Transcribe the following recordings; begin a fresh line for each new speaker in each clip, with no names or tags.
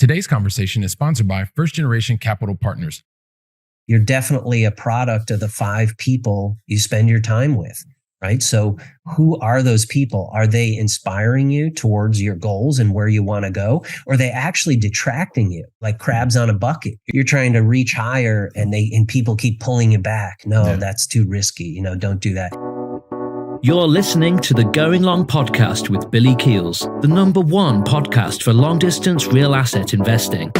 Today's conversation is sponsored by First Generation Capital Partners.
You're definitely a product of the 5 people you spend your time with, right? So who are those people? Are they inspiring you towards your goals and where you want to go? Or are they actually detracting you like crabs on a bucket? You're trying to reach higher and people keep pulling you back. No, that's too risky. Don't do that.
You're listening to the Going Long podcast with Billy Keels, the #1 podcast for long-distance real asset investing.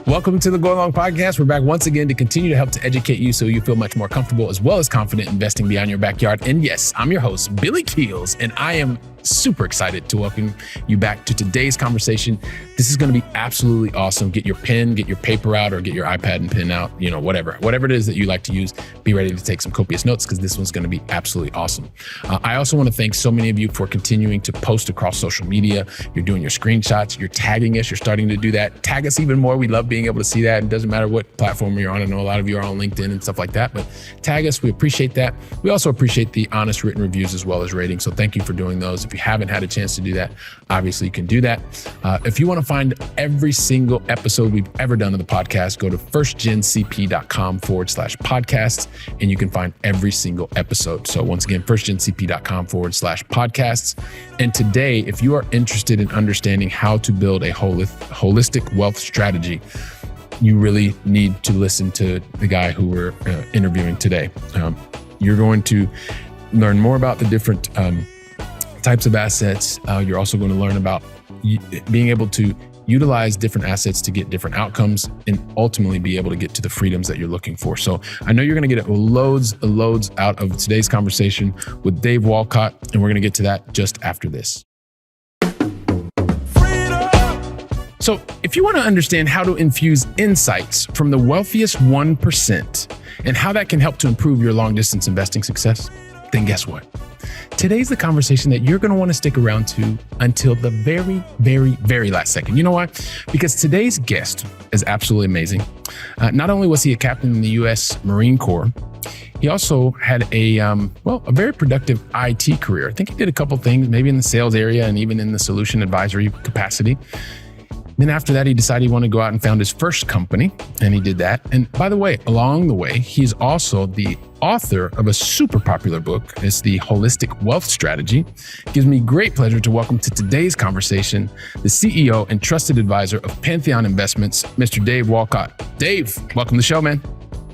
Welcome to the Going Long podcast. We're back once again to continue to help to educate you so you feel much more comfortable as well as confident investing beyond your backyard. And yes, I'm your host, Billy Keels, and I am super excited to welcome you back to today's conversation. This is going to be absolutely awesome. Get your pen, get your paper out, or get your iPad and pen out, whatever it is that you like to use. Be ready to take some copious notes because this one's going to be absolutely awesome. I also want to thank so many of you for continuing to post across social media. You're doing your screenshots, you're tagging us, you're starting to do that. Tag us even more. We love being able to see that. It doesn't matter what platform you're on. I know a lot of you are on LinkedIn and stuff like that, but tag us. We appreciate that. We also appreciate the honest written reviews as well as ratings. So thank you for doing those. If you haven't had a chance to do that, obviously you can do that. If you want to find every single episode we've ever done of the podcast, go to firstgencp.com/podcasts, and you can find every single episode. So once again, firstgencp.com/podcasts. And today, if you are interested in understanding how to build a holistic wealth strategy, you really need to listen to the guy who we're interviewing today. You're going to learn more about the different types of assets. You're also going to learn about being able to utilize different assets to get different outcomes and ultimately be able to get to the freedoms that you're looking for. So I know you're going to get loads out of today's conversation with Dave Wolcott, and we're going to get to that just after this. So if you want to understand how to infuse insights from the wealthiest 1% and how that can help to improve your long distance investing success, then guess what? Today's the conversation that you're going to want to stick around to until the very, very, very last second. You know why? Because today's guest is absolutely amazing. Not only was he a captain in the U.S. Marine Corps, he also had a very productive IT career. I think he did a couple things, maybe in the sales area and even in the solution advisory capacity. Then after that, he decided he wanted to go out and found his first company, and he did that. And by the way, along the way, he's also the author of a super popular book. It's the Holistic Wealth Strategy. It gives me great pleasure to welcome to today's conversation the CEO and trusted advisor of Pantheon Investments, Mr. Dave Wolcott. Dave, welcome to the show, man.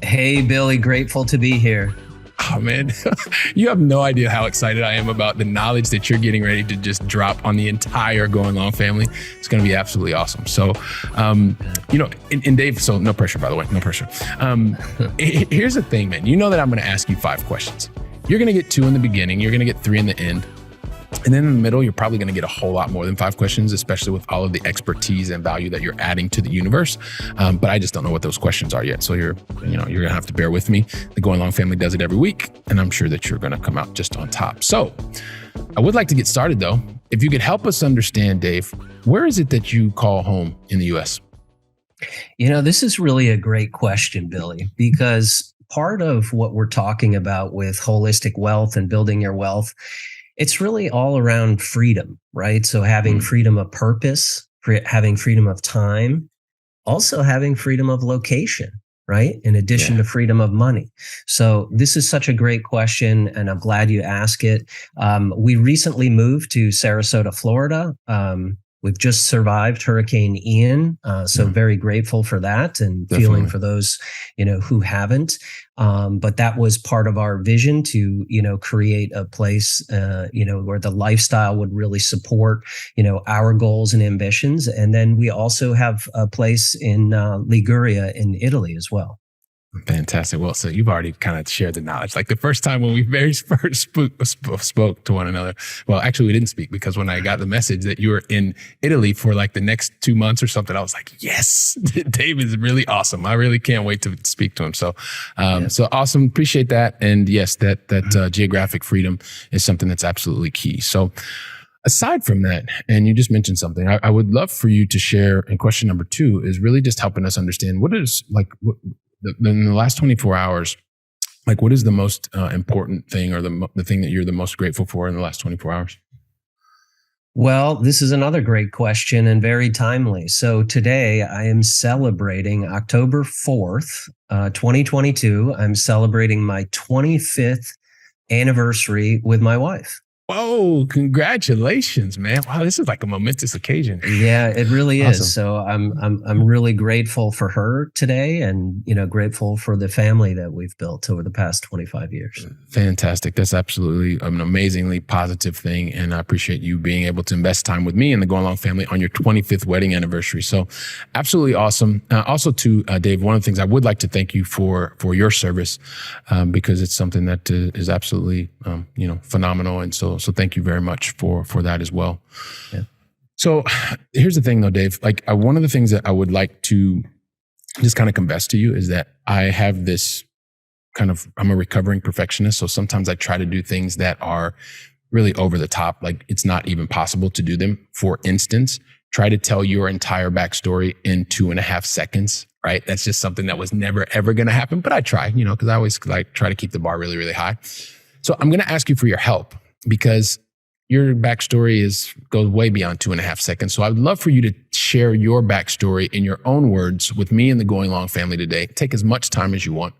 Hey, Billy, grateful to be here.
Oh, man, you have no idea how excited I am about the knowledge that you're getting ready to just drop on the entire Going Long family. It's going to be absolutely awesome. So, and Dave, so no pressure, by the way, no pressure. Here's the thing, man. You know that I'm going to ask you 5 questions. You're going to get 2 in the beginning. You're going to get 3 in the end. And then in the middle, you're probably going to get a whole lot more than 5 questions, especially with all of the expertise and value that you're adding to the universe. But I just don't know what those questions are yet. So you're going to have to bear with me. The Going Long family does it every week, and I'm sure that you're going to come out just on top. So I would like to get started, though. If you could help us understand, Dave, where is it that you call home in the U.S.?
This is really a great question, Billy, because part of what we're talking about with holistic wealth and building your wealth, it's really all around freedom, right? So having freedom of purpose, having freedom of time, also having freedom of location, right? In addition to freedom of money. So this is such a great question, and I'm glad you asked it. We recently moved to Sarasota, Florida. We've just survived Hurricane Ian, so very grateful for that, and feeling for those, who haven't. But that was part of our vision to, create a place, where the lifestyle would really support, our goals and ambitions. And then we also have a place in Liguria in Italy as well.
Fantastic. Well, so you've already kind of shared the knowledge. Like the first time when we very first spoke to one another. Well, actually, we didn't speak because when I got the message that you were in Italy for like the next 2 months or something, I was like, yes, Dave is really awesome. I really can't wait to speak to him. So, so awesome. Appreciate that. And yes, that geographic freedom is something that's absolutely key. So aside from that, and you just mentioned something, I would love for you to share. And question number 2 is really just helping us understand what is in the last 24 hours, like what is the most important thing or the thing that you're the most grateful for in the last 24 hours?
Well, this is another great question and very timely. So today I am celebrating October 4th, 2022. I'm celebrating my 25th anniversary with my wife.
Whoa, congratulations, man. Wow, this is like a momentous occasion.
Yeah, it really
Awesome.
is. So I'm really grateful for her today, and grateful for the family that we've built over the past 25 years.
Fantastic. That's absolutely an amazingly positive thing. And I appreciate you being able to invest time with me and the Going Long family on your 25th wedding anniversary. So absolutely awesome. Also to Dave, one of the things I would like to thank you for your service, because it's something that is absolutely, phenomenal. And so thank you very much for that as well.
Yeah.
So here's the thing though, Dave, like one of the things that I would like to just kind of confess to you is that I have this I'm a recovering perfectionist. So sometimes I try to do things that are really over the top. Like it's not even possible to do them. For instance, try to tell your entire backstory in 2.5 seconds, right? That's just something that was never, ever going to happen. But I try, because I always try to keep the bar really, really high. So I'm going to ask you for your help because your backstory goes way beyond 2.5 seconds. So I would love for you to share your backstory in your own words with me and the Going Long family today. Take as much time as you want.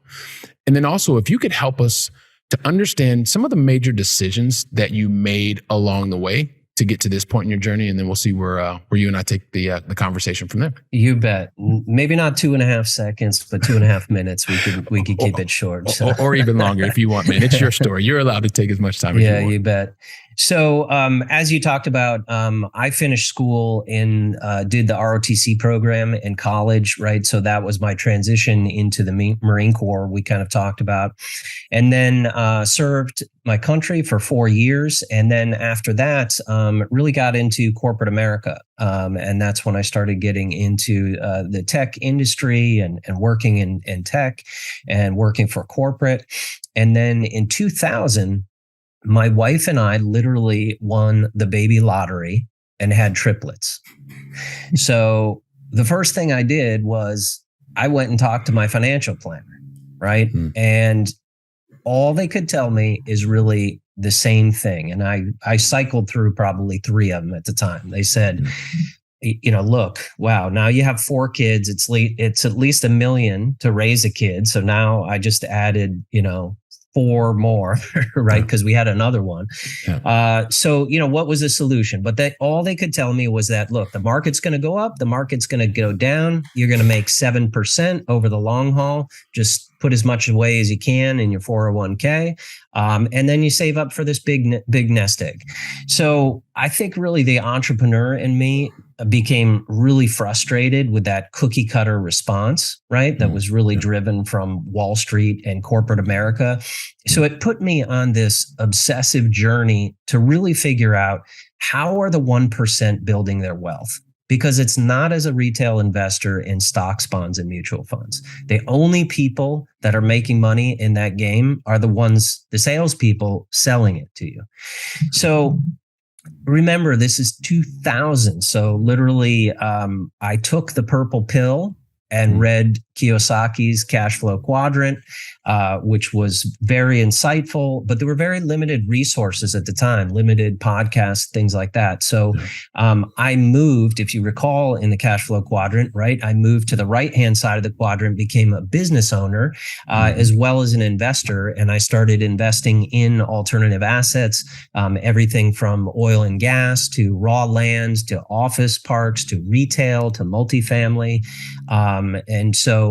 And then also, if you could help us to understand some of the major decisions that you made along the way to get to this point in your journey, and then we'll see where you and I take the conversation from there.
You bet. Maybe not 2.5 seconds, but 2.5 minutes. We could keep it short. So.
Or even longer if you want, man. It's your story. You're allowed to take as much time as you want.
Yeah, you bet. So as you talked about, I finished school did the ROTC program in college, right? So that was my transition into the Marine Corps we kind of talked about. And then served my country for 4 years. And then after that, really got into corporate America. And that's when I started getting into the tech industry and working in tech and working for corporate. And then in 2000, my wife and I literally won the baby lottery and had triplets. So the first thing I did was I went and talked to my financial planner, right? And all they could tell me is really the same thing. And I cycled through probably 3 of them at the time. They said, look, wow, now you have 4 kids. It's at least $1 million to raise a kid. So now I just added, 4 more, right? Because we had another one. Yeah. So, what was the solution? But all they could tell me was that, look, the market's going to go up, the market's going to go down. You're going to make 7% over the long haul. Just put as much away as you can in your 401k. And then you save up for this big nest egg. So I think really the entrepreneur in me became really frustrated with that cookie cutter response, right? That was really driven from Wall Street and corporate America. So it put me on this obsessive journey to really figure out how are the 1% building their wealth? Because it's not as a retail investor in stocks, bonds, and mutual funds. The only people that are making money in that game are the salespeople selling it to you. So remember, this is 2000. So literally, I took the purple pill and read Kiyosaki's Cash Flow Quadrant, which was very insightful, but there were very limited resources at the time, limited podcasts, things like that. So I moved, if you recall, in the Cash Flow Quadrant, right? I moved to the right-hand side of the quadrant, became a business owner, as well as an investor. And I started investing in alternative assets, everything from oil and gas to raw lands, to office parks, to retail, to multifamily. And so,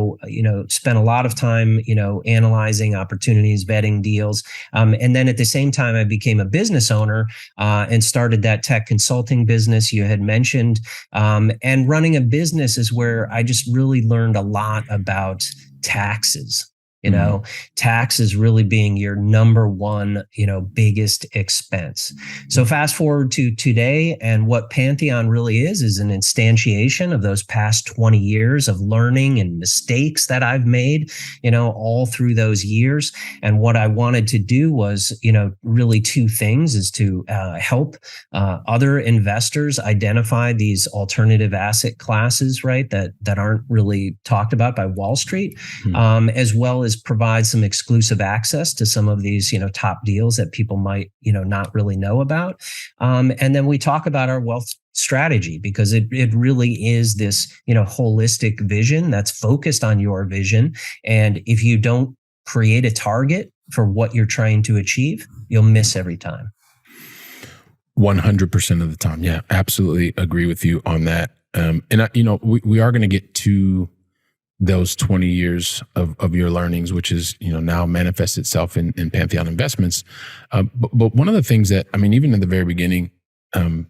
spent a lot of time, analyzing opportunities, vetting deals. And then at the same time, I became a business owner and started that tech consulting business you had mentioned. And running a business is where I just really learned a lot about taxes. Taxes really being your number one, biggest expense. So fast forward to today, and what Pantheon really is an instantiation of those past 20 years of learning and mistakes that I've made, all through those years. And what I wanted to do was, really 2 things, is to help other investors identify these alternative asset classes, right, that aren't really talked about by Wall Street, as well as is provide some exclusive access to some of these, top deals that people might, not really know about. And then we talk about our wealth strategy, because it really is this, holistic vision that's focused on your vision. And if you don't create a target for what you're trying to achieve, you'll miss every time.
100% of the time. Yeah, absolutely agree with you on that. We are going to get to those 20 years of your learnings, which is, now manifests itself in Pantheon Investments. But one of the things that, even in the very beginning,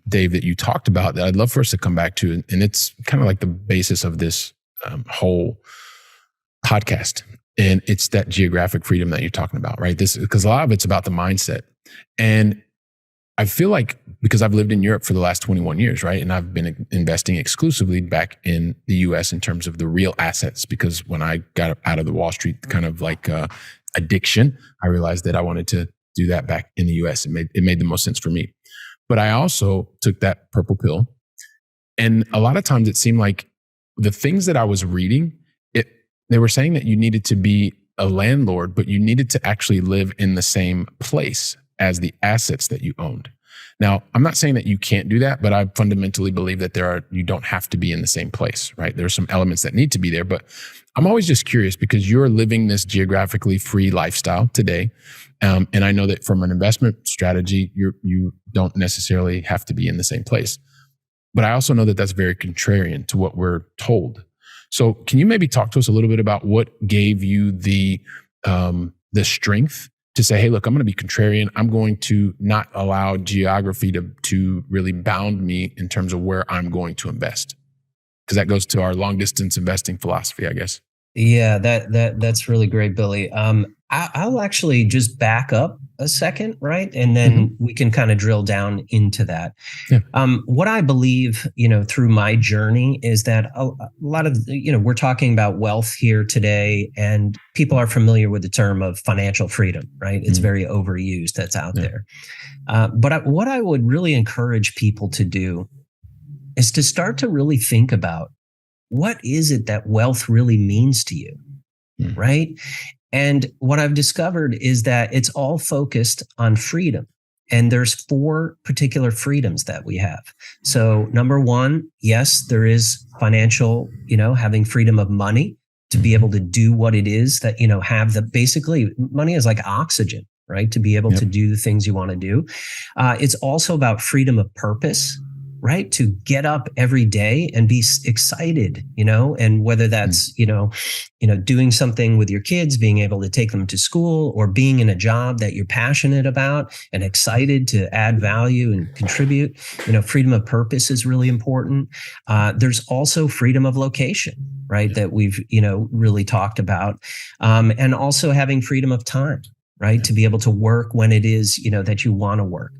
Dave, that you talked about that I'd love for us to come back to, and it's kind of like the basis of this whole podcast. And it's that geographic freedom that you're talking about, right? Because a lot of it's about the mindset. And I feel like, because I've lived in Europe for the last 21 years, right? And I've been investing exclusively back in the US in terms of the real assets, because when I got out of the Wall Street kind of like addiction, I realized that I wanted to do that back in the US. It made the most sense for me. But I also took that purple pill. And a lot of times it seemed like the things that I was reading, they were saying that you needed to be a landlord, but you needed to actually live in the same place as the assets that you owned. Now, I'm not saying that you can't do that, but I fundamentally believe that you don't have to be in the same place, right? There are some elements that need to be there, but I'm always just curious, because you're living this geographically free lifestyle today. And I know that from an investment strategy, you don't necessarily have to be in the same place. But I also know that that's very contrarian to what we're told. So can you maybe talk to us a little bit about what gave you the strength to say, hey, look, I'm going to be contrarian. I'm going to not allow geography to really bound me in terms of where I'm going to invest. Because that goes to our long distance investing philosophy, I guess.
Yeah, that's really great, Billy. I'll actually just back up a second, right? And then we can kind of drill down into that. Yeah. What I believe, through my journey is that a lot of, we're talking about wealth here today, and people are familiar with the term of financial freedom, right? It's very overused. That's out there. But what I would really encourage people to do is to start to really think about, what is it that wealth really means to you, right? And what I've discovered is that it's all focused on freedom. And there's 4 particular freedoms that we have. So number 1, yes, there is financial, having freedom of money to be able to do what it is that, basically money is like oxygen, right? To be able to do the things you want to do. It's also about freedom of purpose, right? To get up every day and be excited, and whether that's, doing something with your kids, being able to take them to school, or being in a job that you're passionate about and excited to add value and contribute, freedom of purpose is really important. There's also freedom of location, right? That we've, really talked about. And also having freedom of time, right? To be able to work when it is, that you want to work.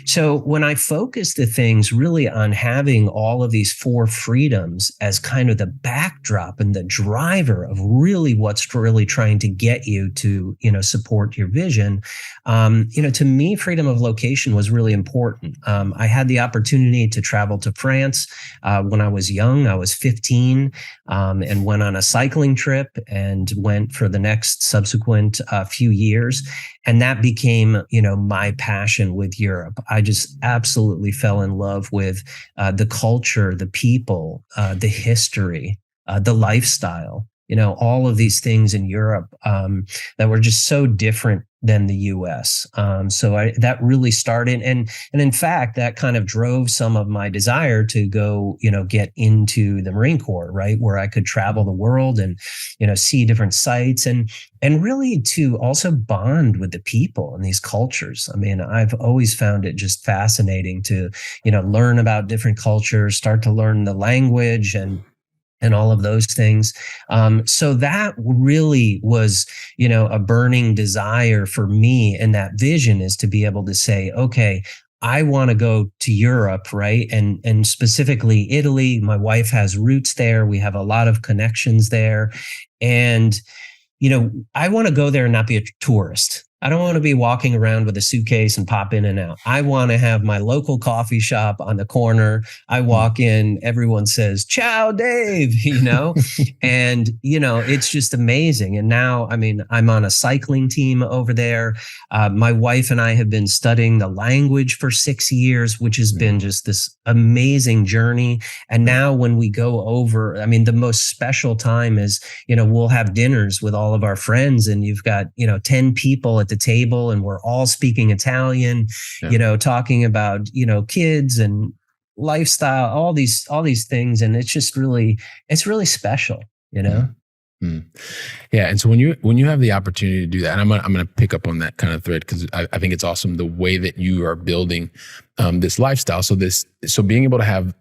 So when I focus the things really on having all of these 4 freedoms as kind of the backdrop and the driver of really what's really trying to get you to, support your vision, to me, freedom of location was really important. I had the opportunity to travel to France when I was young. I was 15 and went on a cycling trip and went for the next subsequent few years. And that became, my passion with Europe. I just absolutely fell in love with the culture, the people, the history, the lifestyle, all of these things in Europe that were just so different than the US. So that really started. And in fact, that kind of drove some of my desire to go, get into the Marine Corps, right? Where I could travel the world and, see different sites and really to also bond with the people and these cultures. I mean, I've always found it just fascinating to, learn about different cultures, start to learn the language and all of those things. So that really was, a burning desire for me. And that vision is to be able to say, okay, I want to go to Europe, right? And specifically Italy. My wife has roots there. We have a lot of connections there. And, I want to go there and not be a tourist. I don't want to be walking around with a suitcase and pop in and out. I want to have my local coffee shop on the corner. I walk in, everyone says, "Ciao, Dave," and, it's just amazing. And now, I mean, I'm on a cycling team over there. My wife and I have been studying the language for 6 years, which has been just this amazing journey. And now when we go over, I mean, the most special time is, we'll have dinners with all of our friends, and you've got, 10 people at the table, and we're all speaking Italian, talking about, kids and lifestyle, all these things. And it's really special,
Yeah. And so when you have the opportunity to do that, and I'm going to pick up on that kind of thread, because I think it's awesome the way that you are building this lifestyle. So being able to have,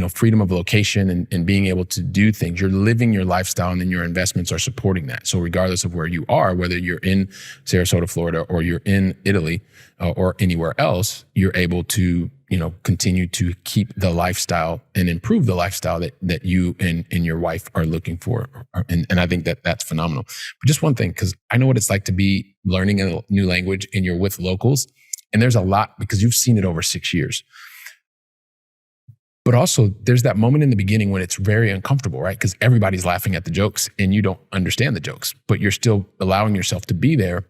freedom of location and being able to do things, you're living your lifestyle, and then your investments are supporting that. So regardless of where you are, whether you're in Sarasota, Florida, or you're in Italy or anywhere else, you're able to, continue to keep the lifestyle and improve the lifestyle that you and your wife are looking for. And I think that's phenomenal. But just one thing, because I know what it's like to be learning a new language and you're with locals, and there's a lot, because you've seen it over 6 years. But also there's that moment in the beginning when it's very uncomfortable, right? Because everybody's laughing at the jokes and you don't understand the jokes, but you're still allowing yourself to be there.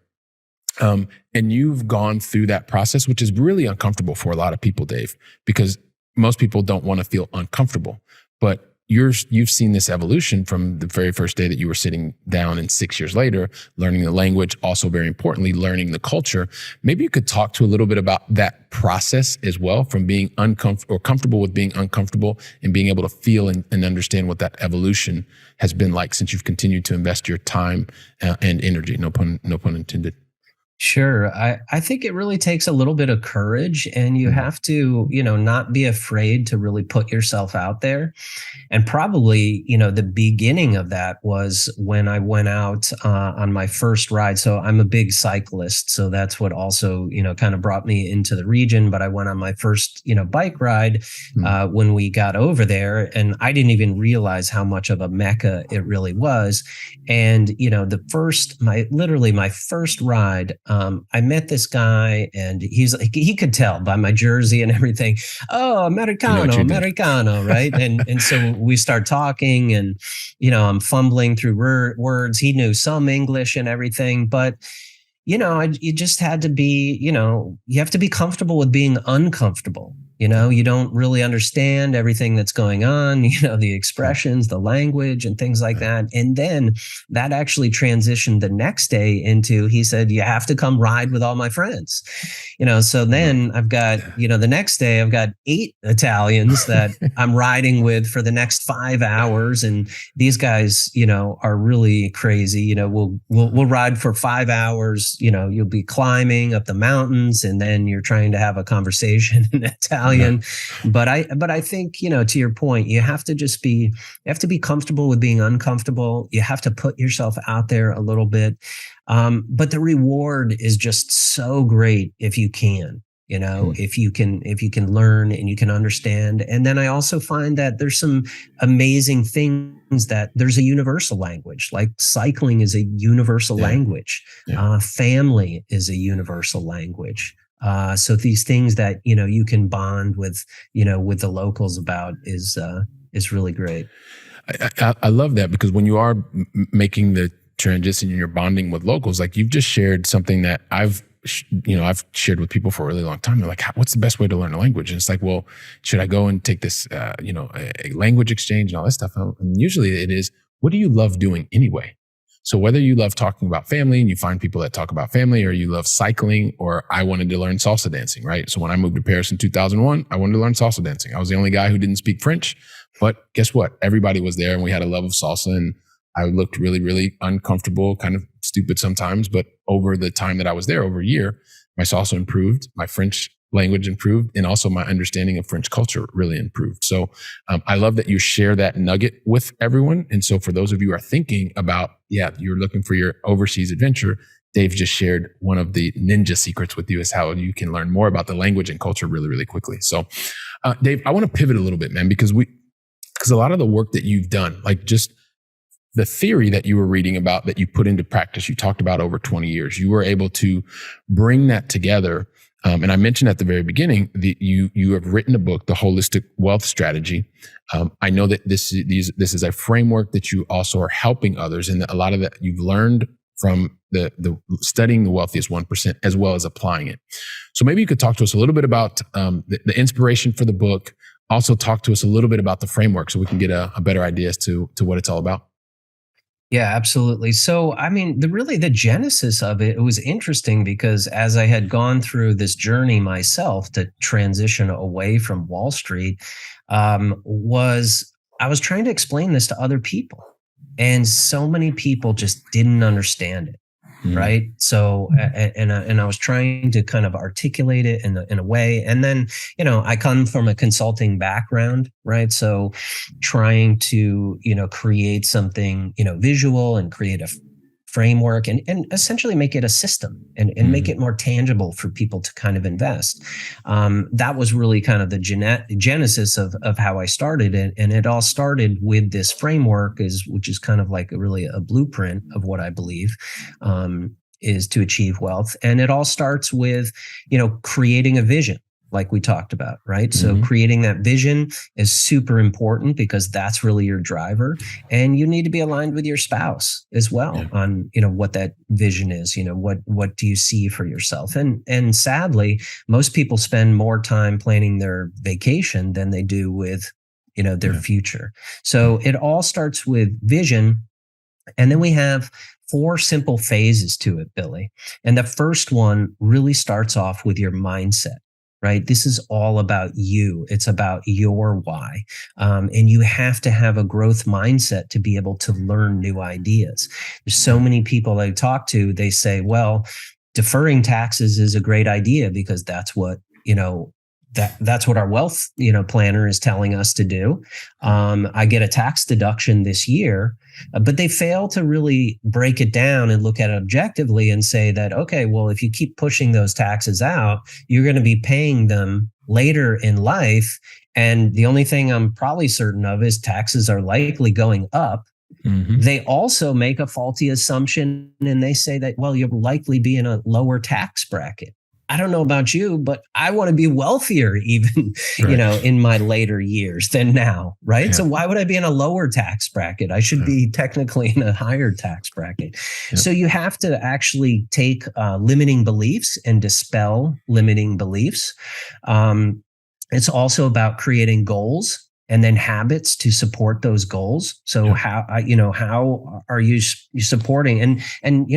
And you've gone through that process, which is really uncomfortable for a lot of people, Dave, because most people don't want to feel uncomfortable. But you've seen this evolution from the very first day that you were sitting down, and 6 years later, learning the language, also very importantly, learning the culture. Maybe you could talk to a little bit about that process as well, from being uncomfortable or comfortable with being uncomfortable, and being able to feel and understand what that evolution has been like since you've continued to invest your time and energy. No pun intended.
Sure. I think it really takes a little bit of courage, and you have to, not be afraid to really put yourself out there. And probably, the beginning of that was when I went out on my first ride. So I'm a big cyclist. So that's what also, kind of brought me into the region. But I went on my first, bike ride when we got over there, and I didn't even realize how much of a mecca it really was. And, my first ride, I met this guy, and he could tell by my jersey and everything. Oh, Americano, right? And so we start talking, and, I'm fumbling through words. He knew some English and everything, but, you just had to be, you have to be comfortable with being uncomfortable. You don't really understand everything that's going on, the expressions, the language, and things like that. And then that actually transitioned the next day into, he said, "You have to come ride with all my friends." So then I've got, the next day I've got 8 Italians that I'm riding with for the next 5 hours. And these guys, are really crazy. We'll ride for 5 hours. You'll be climbing up the mountains, and then you're trying to have a conversation in Italian. But I think, to your point, you have to be comfortable with being uncomfortable. You have to put yourself out there a little bit. But the reward is just so great if you can. If you can learn and you can understand. And then I also find that there's some amazing things, that there's a universal language, like cycling is a universal language. Family is a universal language. So these things that, you can bond with, with the locals about is really great.
I love that, because when you are making the transition and you're bonding with locals, like you've just shared something that I've shared with people for a really long time. They're like, "What's the best way to learn a language?" And it's like, well, should I go and take this, a language exchange and all that stuff? And usually it is, what do you love doing anyway? So whether you love talking about family and you find people that talk about family, or you love cycling, or I wanted to learn salsa dancing, right? So when I moved to Paris in 2001, I wanted to learn salsa dancing. I was the only guy who didn't speak French, but guess what? Everybody was there, and we had a love of salsa, and I looked really, really uncomfortable, kind of stupid sometimes. But over the time that I was there, over a year, my salsa improved, my French language improved, and also my understanding of French culture really improved. So I love that you share that nugget with everyone. And so for those of you who are thinking about, you're looking for your overseas adventure, Dave just shared one of the ninja secrets with you, is how you can learn more about the language and culture really, really quickly. So Dave, I want to pivot a little bit, man, because a lot of the work that you've done, like just the theory that you were reading about that you put into practice, you talked about over 20 years, you were able to bring that together. And I mentioned at the very beginning that you have written a book, The Holistic Wealth Strategy. I know that this is a framework that you also are helping others, and a lot of that you've learned from the studying the wealthiest 1% as well as applying it. So maybe you could talk to us a little bit about the inspiration for the book. Also talk to us a little bit about the framework so we can get a better idea as to what it's all about.
Yeah, absolutely. So, I mean, the genesis of it was interesting because as I had gone through this journey myself to transition away from Wall Street, was I was trying to explain this to other people, and so many people just didn't understand it. Right. So, and I was trying to kind of articulate it in a way. And then, I come from a consulting background, right? So trying to, create something, visual and create a framework and essentially make it a system and make it more tangible for people to kind of invest. That was really kind of the genesis of how I started it. And it all started with this framework which is kind of like really a blueprint of what I believe is to achieve wealth. And it all starts with, creating a vision, like we talked about, right? So creating that vision is super important because that's really your driver. And you need to be aligned with your spouse as well on, what that vision is, what do you see for yourself? And sadly, most people spend more time planning their vacation than they do with, their future. So it all starts with vision. And then we have 4 simple phases to it, Billy. And the first one really starts off with your mindset. Right? This is all about you. It's about your why. And you have to have a growth mindset to be able to learn new ideas. There's so many people I talk to, they say, well, deferring taxes is a great idea because that's what, that's what our wealth, planner is telling us to do. I get a tax deduction this year, but they fail to really break it down and look at it objectively and say that, okay, well, if you keep pushing those taxes out, you're going to be paying them later in life. And the only thing I'm probably certain of is taxes are likely going up. They also make a faulty assumption and they say that, well, you'll likely be in a lower tax bracket. I don't know about you, but I want to be wealthier even, in my later years than now, right? Yeah. So why would I be in a lower tax bracket? I should be technically in a higher tax bracket. Yeah. So you have to actually take limiting beliefs and dispel limiting beliefs. It's also about creating goals and then habits to support those goals. So how are you supporting? And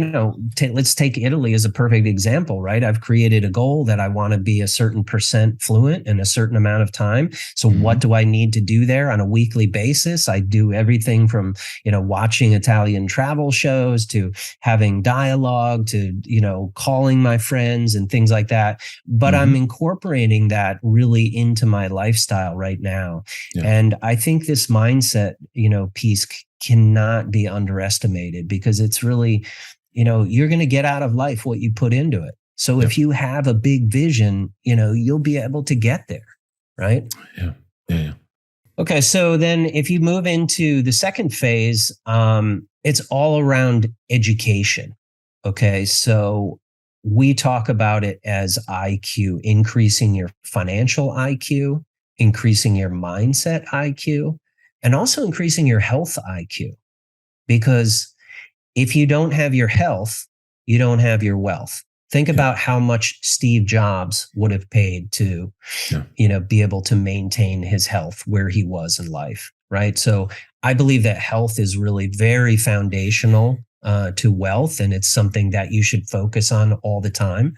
let's take Italy as a perfect example, right? I've created a goal that I want to be a certain % fluent in a certain amount of time. So what do I need to do there on a weekly basis? I do everything from, watching Italian travel shows to having dialogue to, calling my friends and things like that. But I'm incorporating that really into my lifestyle right now. Yeah. And I think this mindset, piece cannot be underestimated because it's really, you're going to get out of life what you put into it. So if you have a big vision, you'll be able to get there. Right.
Yeah.
Okay. So then if you move into the second phase, it's all around education. Okay. So we talk about it as IQ, increasing your financial IQ, increasing your mindset IQ, and also increasing your health IQ. Because if you don't have your health, you don't have your wealth. Think about how much Steve Jobs would have paid to, be able to maintain his health where he was in life, right? So I believe that health is really very foundational to wealth, and it's something that you should focus on all the time.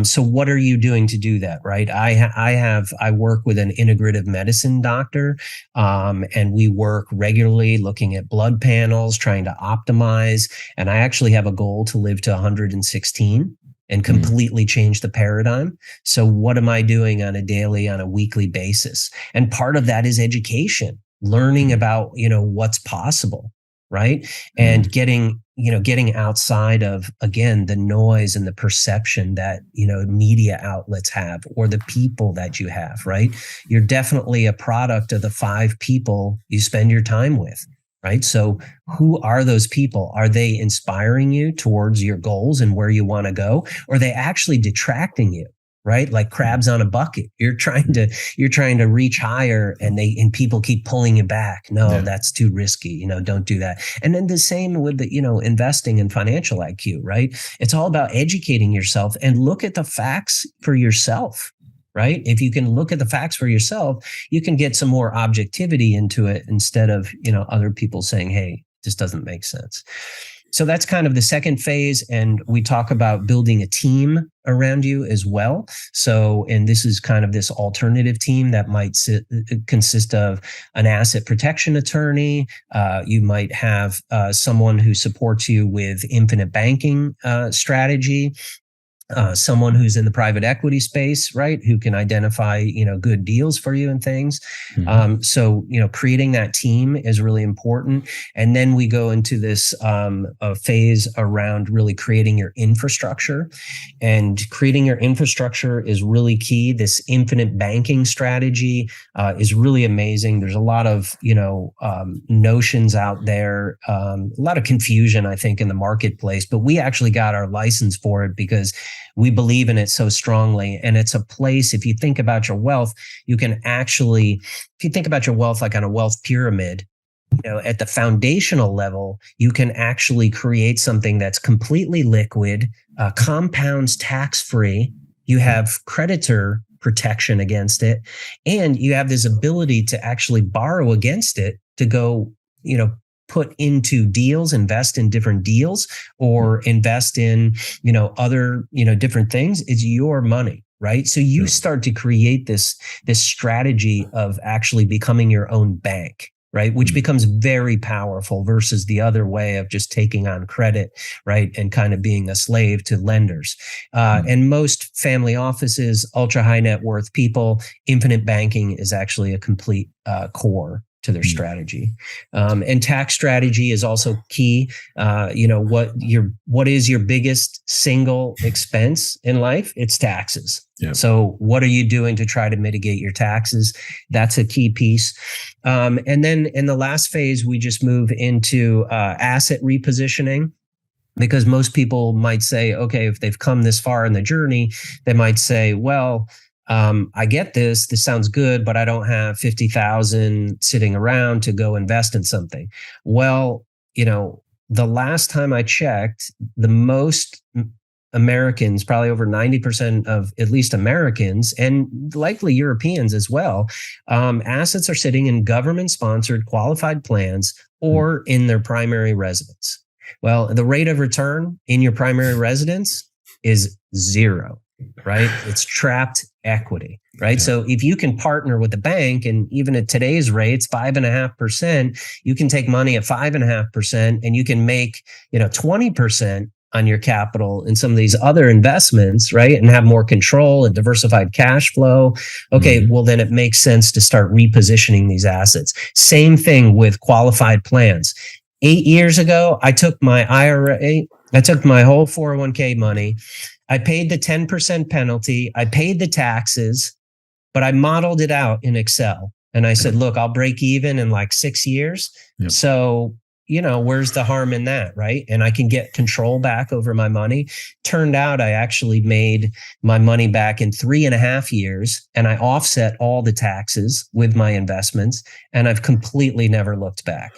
So what are you doing to do that, right? I work with an integrative medicine doctor, and we work regularly looking at blood panels, trying to optimize. And I actually have a goal to live to 116 and completely change the paradigm. So what am I doing on a weekly basis? And part of that is education, learning about, what's possible. Right. And getting outside of, again, the noise and the perception that, media outlets have or the people that you have. Right. You're definitely a product of the 5 people you spend your time with. right? So who are those people? Are they inspiring you towards your goals and where you want to go? Or are they actually detracting you? Right? Like crabs on a bucket. You're trying to reach higher and people keep pulling you back. No, that's too risky. Don't do that. And then the same with the, investing and financial IQ, right? It's all about educating yourself and look at the facts for yourself. Right? If you can look at the facts for yourself, you can get some more objectivity into it instead of, other people saying, hey, this doesn't make sense. So that's kind of the second phase. And we talk about building a team around you as well. So, and this is kind of this alternative team that might consist of an asset protection attorney. You might have someone who supports you with infinite banking strategy. Someone who's in the private equity space, right? Who can identify, good deals for you and things. Mm-hmm. So, creating that team is really important. And then we go into this phase around really creating your infrastructure. And creating your infrastructure is really key. This infinite banking strategy is really amazing. There's a lot of, notions out there, a lot of confusion, I think, in the marketplace, but we actually got our license for it because we believe in it so strongly. And it's a place, if you think about your wealth, you can actually, if you think about your wealth like on a wealth pyramid, at the foundational level, you can actually create something that's completely liquid, compounds tax-free. You have creditor protection against it, and you have this ability to actually borrow against it to go, put into deals, invest in different deals, or invest in, other, different things. It's your money, right? So you start to create this strategy of actually becoming your own bank, right? Which becomes very powerful versus the other way of just taking on credit, right? And kind of being a slave to lenders. And most family offices, ultra high net worth people, infinite banking is actually a complete core to their strategy. And tax strategy is also key. What is your biggest single expense in life? It's taxes. Yep. So what are you doing to try to mitigate your taxes? That's a key piece. And then in the last phase, we just move into asset repositioning. Because most people might say, okay, if they've come this far in the journey, they might say, well, I get this sounds good, but I don't have 50,000 sitting around to go invest in something. Well, the last time I checked, the most Americans, probably over 90% of at least Americans and likely Europeans as well, assets are sitting in government-sponsored qualified plans or in their primary residence. Well, the rate of return in your primary residence is 0. Right? It's trapped equity, right? Yeah. So if you can partner with the bank, and even at today's rates, 5.5%, you can take money at 5.5% and you can make, 20% on your capital in some of these other investments, right? And have more control and diversified cash flow. Okay, well, then it makes sense to start repositioning these assets. Same thing with qualified plans. 8 years ago, I took my IRA, I took my whole 401k money. I paid the 10% penalty. I paid the taxes, but I modeled it out in Excel. And I said, look, I'll break even in like 6 years. Yep. So, where's the harm in that, right? And I can get control back over my money. Turned out I actually made my money back in 3.5 years, and I offset all the taxes with my investments, and I've completely never looked back.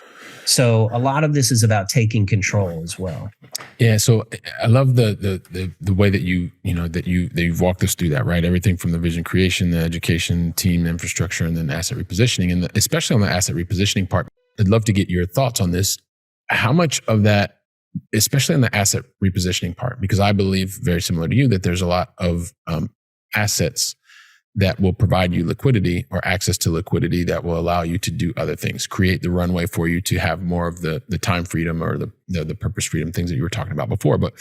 So a lot of this is about taking control as well.
Yeah. So I love the way that you've walked us through that, right? Everything from the vision creation, the education, team, infrastructure, and then asset repositioning. And especially on the asset repositioning part, I'd love to get your thoughts on this. How much of that, especially on the asset repositioning part, because I believe very similar to you that there's a lot of assets that will provide you liquidity or access to liquidity that will allow you to do other things, create the runway for you to have more of the time freedom or the purpose freedom, things that you were talking about before. But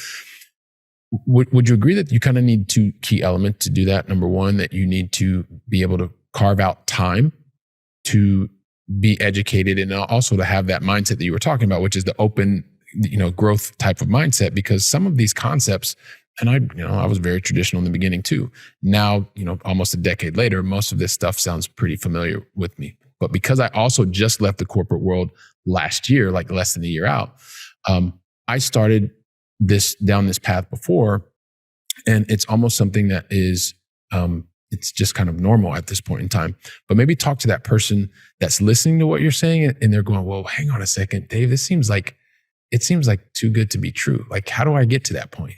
would you agree that you kind of need two key elements to do that? Number one, that you need to be able to carve out time to be educated and also to have that mindset that you were talking about, which is the open, growth type of mindset, because some of these concepts, and I was very traditional in the beginning too. Now, almost a decade later, most of this stuff sounds pretty familiar with me. But because I also just left the corporate world last year, like less than a year out, I started down this path before, and it's almost something that is, it's just kind of normal at this point in time. But maybe talk to that person that's listening to what you're saying, and they're going, well, hang on a second, Dave, it seems like too good to be true. Like, how do I get to that point?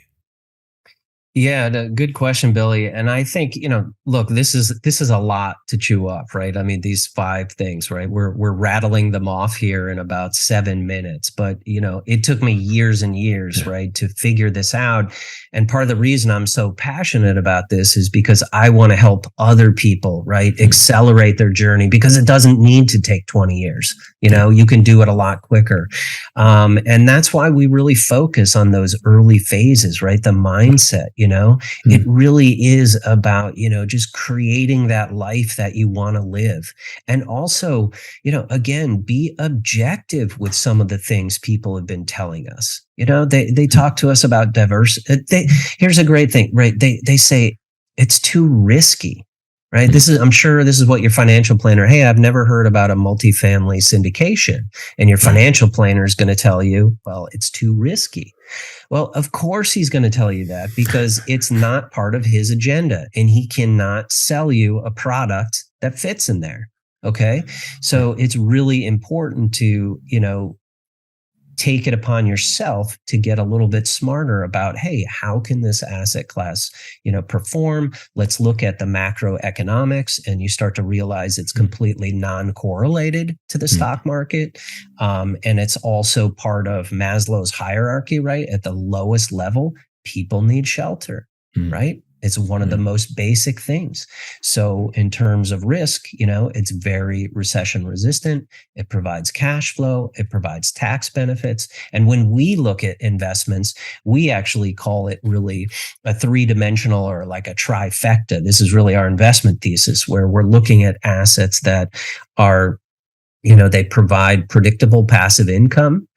Yeah, good question, Billy. And I think, look, this is a lot to chew up, right? I mean, these 5 things, right? We're rattling them off here in about 7 minutes, but it took me years and years, right, to figure this out. And part of the reason I'm so passionate about this is because I want to help other people, right, accelerate their journey, because it doesn't need to take 20 years. You can do it a lot quicker. And that's why we really focus on those early phases, right? The mindset. It really is about, just creating that life that you want to live. And also, again, be objective with some of the things people have been telling us. They talk to us about diversity. Here's a great thing, right? They say it's too risky, right? I'm sure this is what your financial planner, hey, I've never heard about a multifamily syndication. And your financial planner is going to tell you, well, it's too risky. Well, of course he's going to tell you that, because it's not part of his agenda, and he cannot sell you a product that fits in there. Okay. So it's really important to, take it upon yourself to get a little bit smarter about, hey, how can this asset class, perform? Let's look at the macroeconomics, and you start to realize it's completely non-correlated to the stock market. And it's also part of Maslow's hierarchy, right? At the lowest level, people need shelter, right? It's one of the most basic things. So in terms of risk, it's very recession resistant. It provides cash flow. It provides tax benefits. And when we look at investments, we actually call it really a 3-dimensional, or like a trifecta. This is really our investment thesis, where we're looking at assets that are, they provide predictable passive income.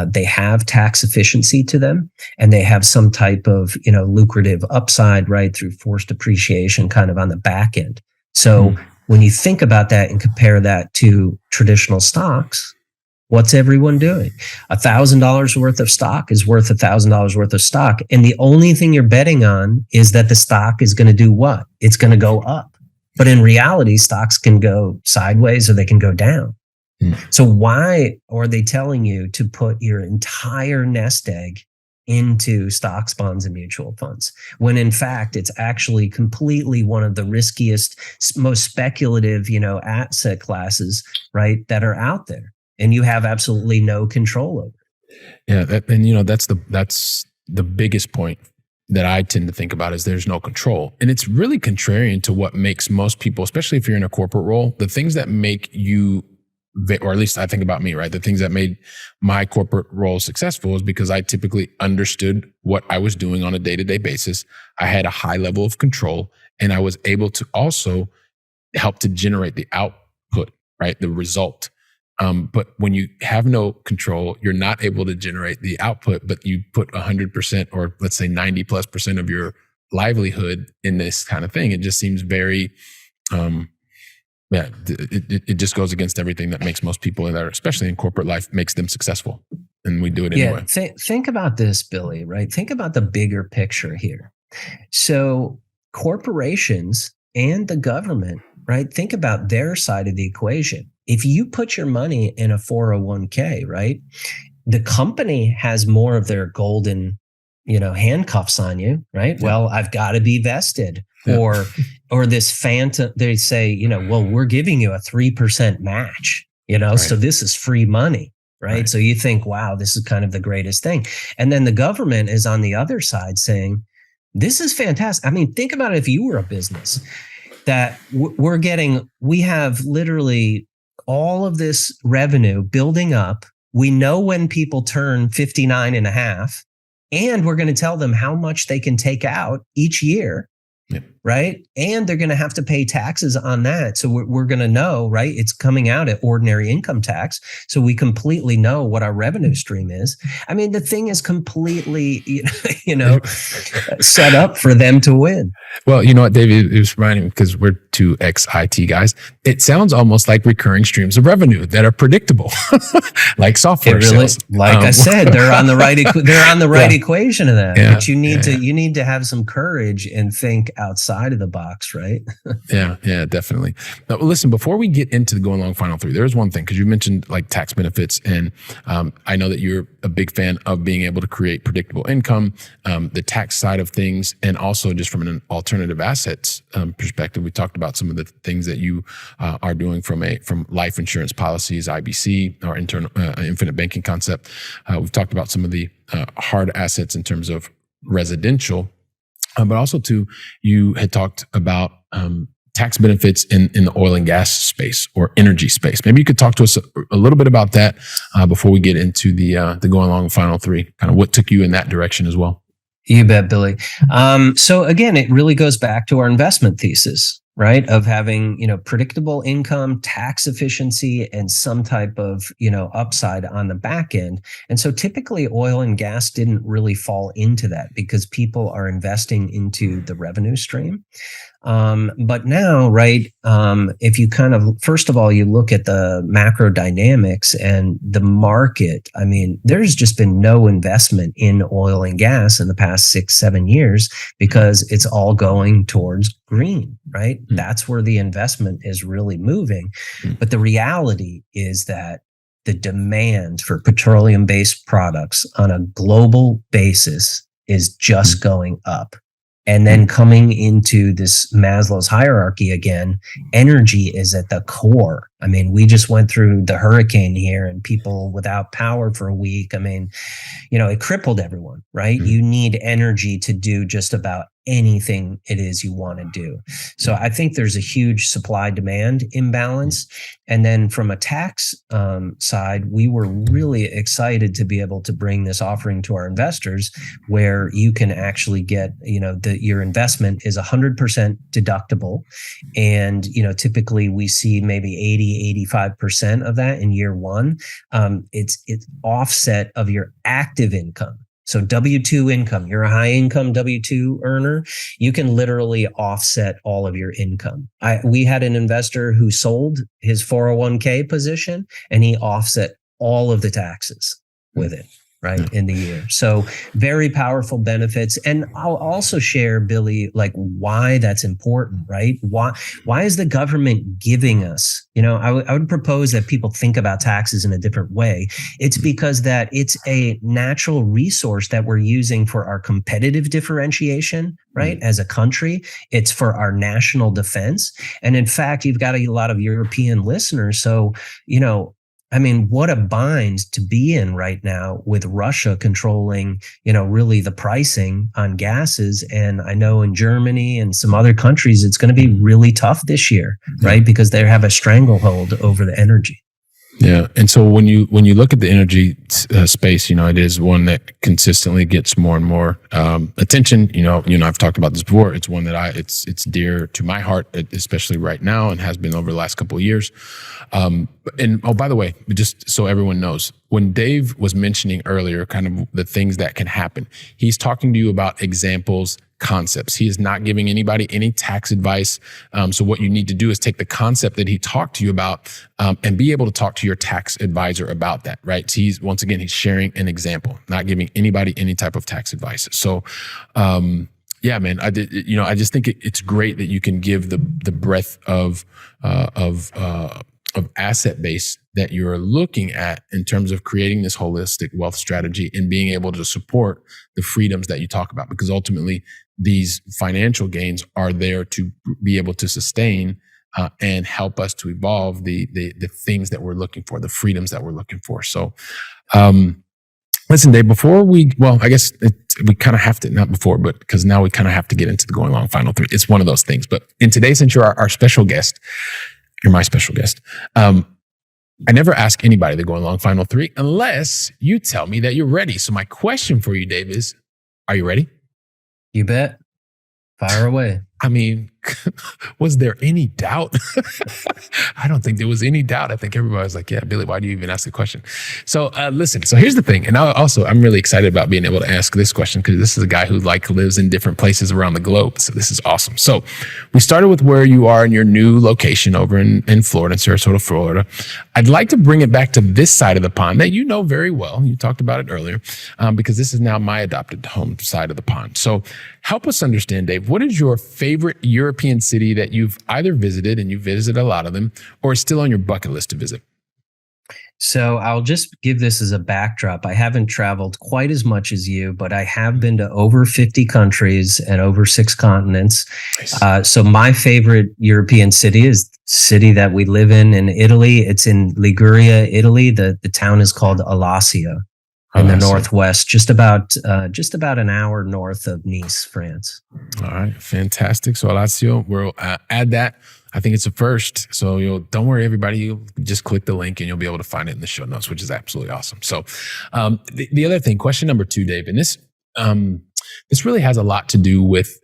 They have tax efficiency to them, and they have some type of, lucrative upside, right, through forced appreciation kind of on the back end. So when you think about that and compare that to traditional stocks, what's everyone doing? $1,000 worth of stock is worth $1,000 worth of stock. And the only thing you're betting on is that the stock is going to do what? It's going to go up. But in reality, stocks can go sideways or they can go down. So why are they telling you to put your entire nest egg into stocks, bonds, and mutual funds, when in fact it's actually completely one of the riskiest, most speculative, asset classes, right, that are out there, and you have absolutely no control over it.
Yeah, that's the biggest point that I tend to think about, is there's no control. And it's really contrarian to what makes most people, especially if you're in a corporate role, the things that make you, or at least I think about me, right? The things that made my corporate role successful is because I typically understood what I was doing on a day-to-day basis. I had a high level of control, and I was able to also help to generate the output, right? The result. But when you have no control, you're not able to generate the output, but you put 100%, or let's say 90+% of your livelihood in this kind of thing. It just seems very, it just goes against everything that makes most people that are, especially in corporate life, makes them successful. And we do it anyway.
Think about this, Billy, right? Think about the bigger picture here. So corporations and the government, right? Think about their side of the equation. If you put your money in a 401k, right? The company has more of their golden, handcuffs on you, right? Yeah. Well, I've got to be vested. Yeah. Or this phantom, they say, well, we're giving you a 3% match, right. So this is free money, right? So you think, wow, this is kind of the greatest thing. And then the government is on the other side saying, this is fantastic. I mean, think about it. If you were a business that we have literally all of this revenue building up. We know when people turn 59 and a half, and we're going to tell them how much they can take out each year.
Yeah.
Right. And they're going to have to pay taxes on that. So we're going to know, right? It's coming out at ordinary income tax. So we completely know what our revenue stream is. I mean, the thing is completely, set up for them to win.
Well, you know what, David, it was reminding me, because we're two ex-IT guys. It sounds almost like recurring streams of revenue that are predictable, like software sales.
Like I said, they're on the right. They're on the right equation of that.
Yeah.
But you need to have some courage and think outside of the box, right?
Yeah, definitely. Now, listen, before we get into the going long final three, there's one thing, because you mentioned like tax benefits, and I know that you're a big fan of being able to create predictable income, the tax side of things, and also just from an alternative assets perspective. We talked about some of the things that you are doing from life insurance policies, IBC, our internal infinite banking concept. We've talked about some of the hard assets in terms of residential, but also too, you had talked about tax benefits in the oil and gas space or energy space. Maybe you could talk to us a little bit about that before we get into the going long final three, kind of what took you in that direction as well.
You bet, Billy. So again, it really goes back to our investment thesis, right? Of having, predictable income, tax efficiency, and some type of, upside on the back end. And so typically oil and gas didn't really fall into that because people are investing into the revenue stream. But now, right, if you first of all, you look at the macro dynamics and the market, I mean, there's just been no investment in oil and gas in the past 6-7 years because it's all going towards green, right? Mm-hmm. That's where the investment is really moving. Mm-hmm. But the reality is that the demand for petroleum-based products on a global basis is just going up. And then coming into this Maslow's hierarchy again, energy is at the core. I mean, we just went through the hurricane here and people without power for a week. I mean, it crippled everyone, right? Mm-hmm. You need energy to do just about anything it is you want to do. So I think there's a huge supply demand imbalance. And then from a tax side, we were really excited to be able to bring this offering to our investors where you can actually get, your investment is 100% deductible. And, typically we see maybe 80-85% of that in year one. It's offset of your active income. So W-2 income, you're a high income W-2 earner, you can literally offset all of your income. We had an investor who sold his 401k position and he offset all of the taxes with it, right, in the year. So very powerful benefits. And I'll also share, Billy, like why that's important, right? Why is the government giving us, I would propose that people think about taxes in a different way. It's because that it's a natural resource that we're using for our competitive differentiation, right? As a country, it's for our national defense. And in fact, you've got a lot of European listeners. So, I mean, what a bind to be in right now with Russia controlling, really the pricing on gases. And I know in Germany and some other countries, it's going to be really tough this year, right? Because they have a stranglehold over the energy.
Yeah. And so when you look at the energy space, it is one that consistently gets more and more attention. I've talked about this before. It's one that it's dear to my heart, especially right now, and has been over the last couple of years. And by the way, just so everyone knows, when Dave was mentioning earlier kind of the things that can happen, he's talking to you about examples, concepts. He is not giving anybody any tax advice. So what you need to do is take the concept that he talked to you about and be able to talk to your tax advisor about that, right? So he's sharing an example, not giving anybody any type of tax advice. So, yeah, man, I just think it's great that you can give the breadth of asset base that you're looking at in terms of creating this holistic wealth strategy and being able to support the freedoms that you talk about, because ultimately these financial gains are there to be able to sustain and help us to evolve the things that we're looking for, the freedoms that we're looking for. So, listen, Dave, we kind of have to, not before, but because now we kind of have to get into the going long final three. It's one of those things. But in today, since you're our special guest, you're my special guest. I never ask anybody to go along final three unless you tell me that you're ready. So my question for you, Dave, is, are you ready?
You bet. Fire away.
I mean, was there any doubt? I don't think there was any doubt. I think everybody was like, yeah, Billy, why do you even ask the question? So listen, so here's the thing. And I'm really excited about being able to ask this question because this is a guy who lives in different places around the globe. So this is awesome. So we started with where you are in your new location over in Florida, in Sarasota, Florida. I'd like to bring it back to this side of the pond that you know very well. You talked about it earlier because this is now my adopted home side of the pond. So help us understand, Dave, what is your favorite European city that you've either visited, and you visited a lot of them, or is still on your bucket list to visit?
So I'll just give this as a backdrop. I haven't traveled quite as much as you, but I have been to over 50 countries and over 6 continents. Nice. So my favorite European city is the city that we live in Italy. It's in Liguria, Italy. The town is called Alassio in the northwest, just about an hour north of Nice, France.
All right, fantastic. So Alassio, we'll add that. I think it's a first. So don't worry, everybody. You just click the link and you'll be able to find it in the show notes, which is absolutely awesome. So the other thing, question number 2, Dave, and this really has a lot to do with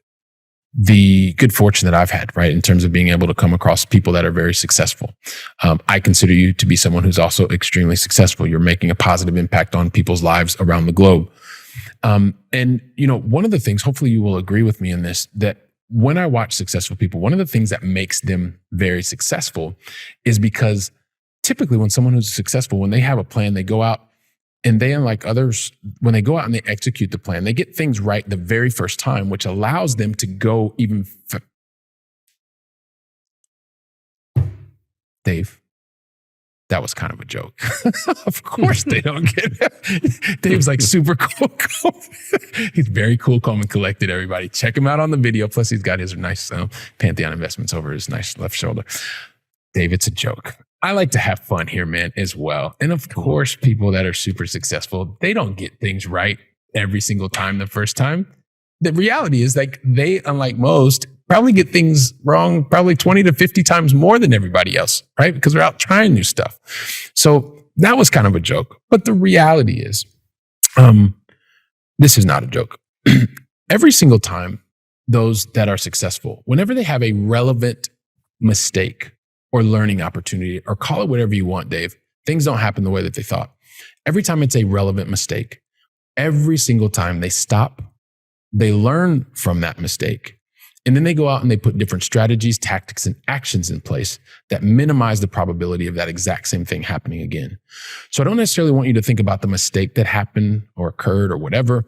the good fortune that I've had, right? In terms of being able to come across people that are very successful. I consider you to be someone who's also extremely successful. You're making a positive impact on people's lives around the globe. And one of the things, hopefully you will agree with me in this, that when I watch successful people, one of the things that makes them very successful is because typically when someone who's successful, when they have a plan, they go out and they, unlike others, when they go out and they execute the plan, they get things right the very first time, which allows them to go even Dave, that was kind of a joke. Of course they don't get it. Dave's like super cool. He's very cool, calm, and collected, everybody. Check him out on the video. Plus, he's got his nice Pantheon investments over his nice left shoulder. Dave, it's a joke. I like to have fun here, man, as well. And of course, people that are super successful, they don't get things right every single time the first time. The reality is, like, they, unlike most, probably get things wrong probably 20 to 50 times more than everybody else, right? Because they're out trying new stuff. So that was kind of a joke. But the reality is, this is not a joke. Every single time those that are successful, whenever they have a relevant mistake or learning opportunity, or call it whatever you want, Dave, things don't happen the way that they thought. Every time it's a relevant mistake, every single time they stop, they learn from that mistake. And then they go out and they put different strategies, tactics, and actions in place that minimize the probability of that exact same thing happening again. So I don't necessarily want you to think about the mistake that happened or occurred or whatever.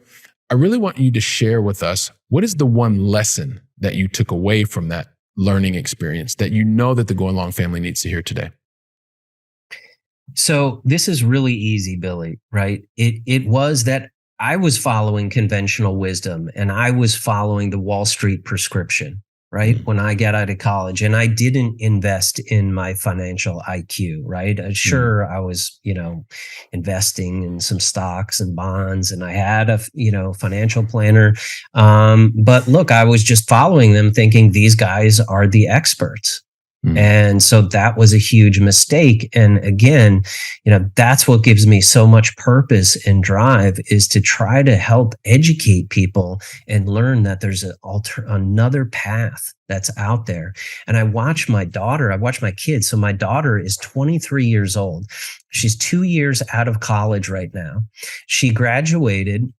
I really want you to share with us, what is the one lesson that you took away from that learning experience that you know that the Going Long family needs to hear today?
So this is really easy, Billy, right? It was that I was following conventional wisdom and I was following the Wall Street prescription, right? When I got out of college, and I didn't invest in my financial IQ, right? Sure, I was, investing in some stocks and bonds, and I had a, financial planner. But look, I was just following them thinking these guys are the experts. And so that was a huge mistake. And again, that's what gives me so much purpose and drive, is to try to help educate people and learn that there's another path that's out there. And I watch my kids. So my daughter is 23 years old. She's 2 years out of college right now. She graduated,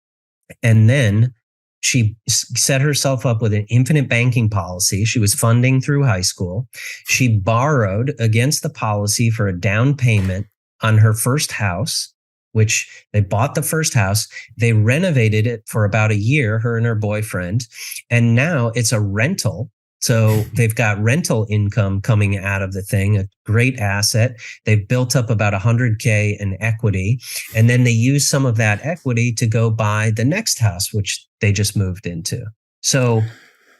and then she set herself up with an infinite banking policy. She was funding through high school. She borrowed against the policy for a down payment on her first house, which they bought the first house. They renovated it for about a year, her and her boyfriend. And now it's a rental. So they've got rental income coming out of the thing, a great asset. They've built up about $100K in equity. And then they use some of that equity to go buy the next house, which they just moved into. So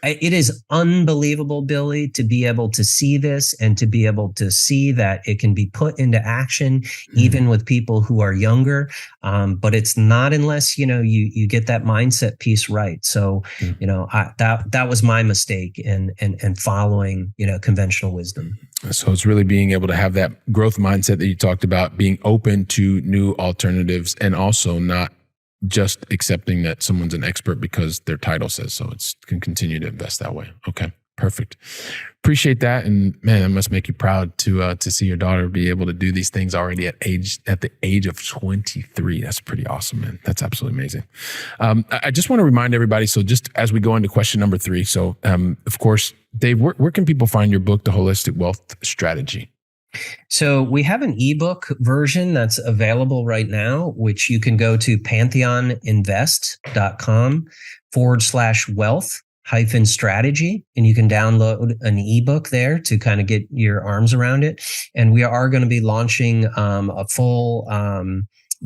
it is unbelievable, Billy, to be able to see this and to be able to see that it can be put into action, even with people who are younger. But it's not unless, you get that mindset piece right. So, that was my mistake in following, conventional wisdom.
So it's really being able to have that growth mindset that you talked about, being open to new alternatives, and also not just accepting that someone's an expert because their title says so. Can continue to invest that way. Okay. Perfect. Appreciate that. And man, that must make you proud to see your daughter be able to do these things already at the age of 23. That's pretty awesome, man. That's absolutely amazing. I just want to remind everybody. So just as we go into question number 3. So of course, Dave, where can people find your book, The Holistic Wealth Strategy?
So we have an ebook version that's available right now, which you can go to pantheoninvest.com/wealth-strategy, and you can download an ebook there to kind of get your arms around it. And we are going to be launching a full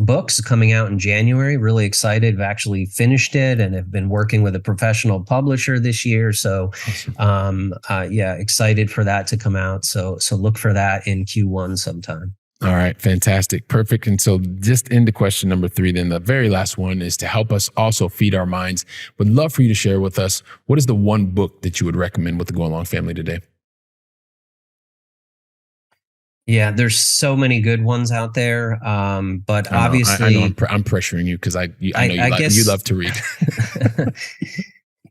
books coming out in January. Really excited. I've actually finished it and have been working with a professional publisher this year. So excited for that to come out. So look for that in Q1 sometime.
All right. Fantastic. Perfect. And so just into question number 3, then the very last one is to help us also feed our minds. Would love for you to share with us, what is the one book that you would recommend with the Go Along family today?
Yeah, there's so many good ones out there, but obviously,
I know I'm pressuring you because I know you love to read.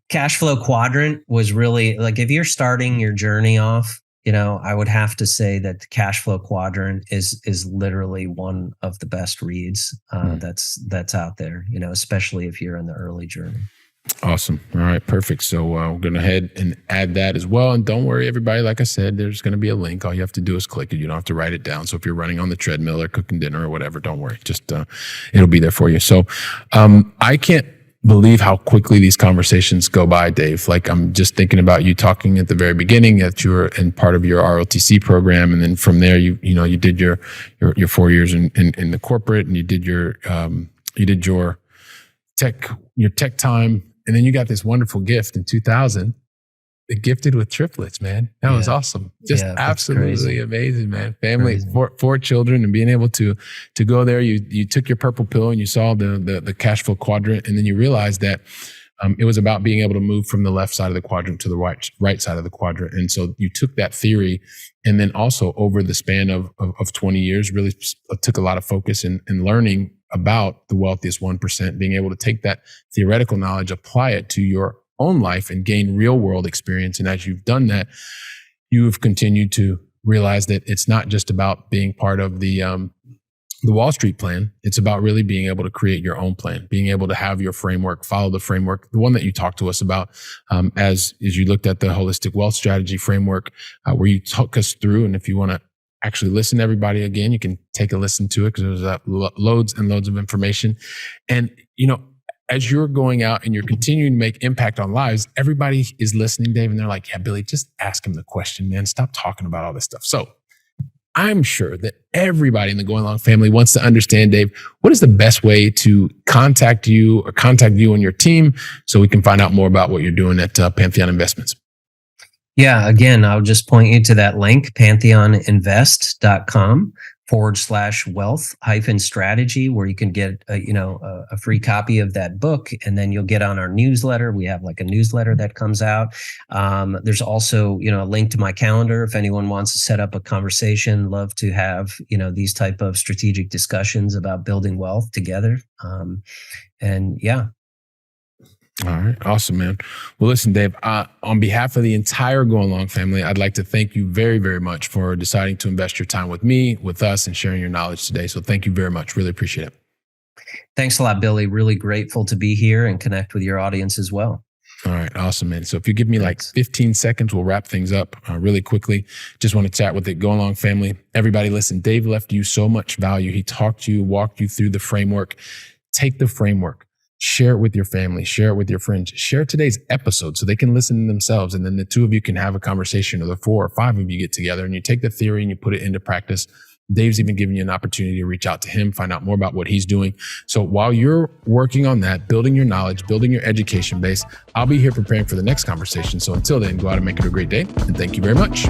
Cash Flow Quadrant was really like, if you're starting your journey off, I would have to say that the Cash Flow Quadrant is literally one of the best reads that's out there. Especially if you're in the early journey.
Awesome. All right, perfect. So we're going to head and add that as well. And don't worry, everybody. Like I said, there's going to be a link. All you have to do is click it. You don't have to write it down. So if you're running on the treadmill or cooking dinner or whatever, don't worry. Just it'll be there for you. So I can't believe how quickly these conversations go by, Dave. Like I'm just thinking about you talking at the very beginning that you were in part of your ROTC program, and then from there you did your 4 years in the corporate, and you did your tech time. And then you got this wonderful gift in 2000, the Gifted with Triplets, man. That was awesome. Just absolutely amazing, man. Family, 4 children, and being able to go there. You took your purple pill and you saw the cash flow quadrant, and then you realized that it was about being able to move from the left side of the quadrant to the right side of the quadrant. And so you took that theory, and then also over the span of 20 years, really took a lot of focus in learning about the wealthiest 1%, being able to take that theoretical knowledge, apply it to your own life and gain real world experience. And as you've done that, you've continued to realize that it's not just about being part of the Wall Street plan. It's about really being able to create your own plan, being able to have your framework, follow the framework, the one that you talked to us about as you looked at the holistic wealth strategy framework, where you took us through. And if you want to actually listen to everybody again, you can take a listen to it because there's loads and loads of information. And, as you're going out and you're continuing to make impact on lives, everybody is listening, Dave, and they're like, yeah, Billy, just ask him the question, man. Stop talking about all this stuff. So I'm sure that everybody in the Going Along family wants to understand, Dave, what is the best way to contact you or contact you and your team so we can find out more about what you're doing at Pantheon Investments?
Yeah, again, I'll just point you to that link, pantheoninvest.com/wealth-strategy, where you can get a free copy of that book, and then you'll get on our newsletter. We have like a newsletter that comes out. There's also a link to my calendar if anyone wants to set up a conversation. Love to have these type of strategic discussions about building wealth together.
All right. Awesome, man. Well, listen, Dave, on behalf of the entire Go Along family, I'd like to thank you very, very much for deciding to invest your time with me, with us, and sharing your knowledge today. So thank you very much. Really appreciate it.
Thanks a lot, Billy. Really grateful to be here and connect with your audience as well.
All right. Awesome, man. So if you give me like 15 seconds, we'll wrap things up really quickly. Just want to chat with the Go Along family. Everybody, listen, Dave left you so much value. He talked to you, walked you through the framework. Take the framework. Share it with your family, share it with your friends, share today's episode so they can listen to themselves. And then the 2 of you can have a conversation, or the 4 or 5 of you get together and you take the theory and you put it into practice. Dave's even giving you an opportunity to reach out to him, find out more about what he's doing. So while you're working on that, building your knowledge, building your education base, I'll be here preparing for the next conversation. So until then, go out and make it a great day. And thank you very much.